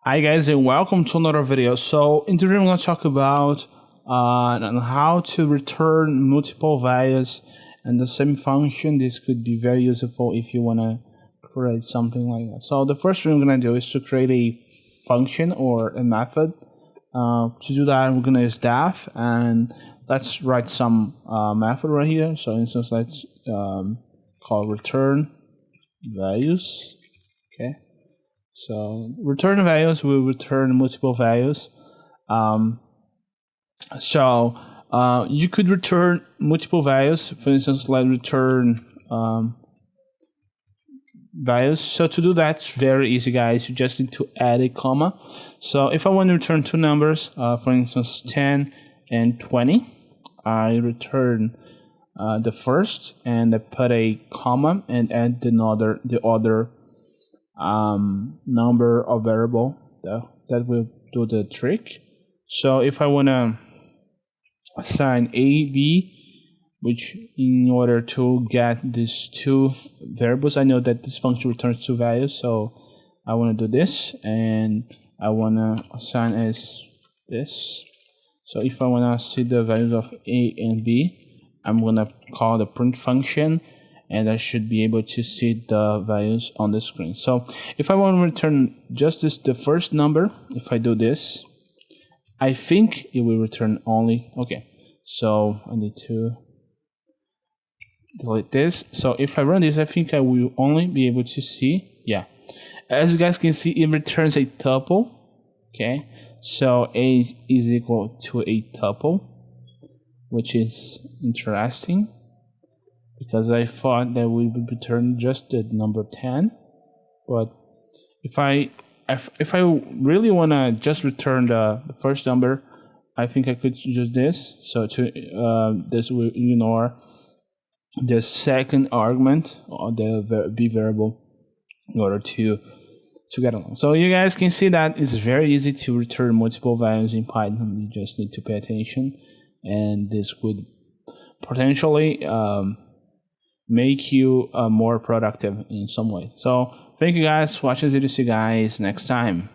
Hi guys and welcome to another video. So in today I'm going to talk about on how to return multiple values and the same function. This could be very useful if you want to create something like that. So the first thing I'm going to do is to create a function or a method. To do that we're going to use def, and let's write some method right here. So instance, let's call return values. Okay. So return values will return multiple values. You could return multiple values. For instance, like return values. So to do that, it's very easy, guys. You just need to add a comma. So if I want to return two numbers, for instance, 10 and 20, I return the first and I put a comma and add the other number or variable that will do the trick. So if I want to assign a b, which in order to get these two variables, I know that this function returns two values, so I want to do this, and I want to assign as this. So if I want to see the values of a and b, I'm going to call the print function, and I should be able to see the values on the screen. So if I want to return just the first number, if I do this, I think it will return only. Okay, so I need to delete this. So if I run this, I think I will only be able to see, yeah. As you guys can see, it returns a tuple. Okay, so a is equal to a tuple, which is interesting, because I thought that we would return just the number 10. But if I really want to just return the first number, I think I could use this. So this will ignore the second argument or the b variable in order to get along. So you guys can see that it's very easy to return multiple values in Python. You just need to pay attention, and this would potentially make you more productive in some way. So thank you guys for watching this video. See you guys next time.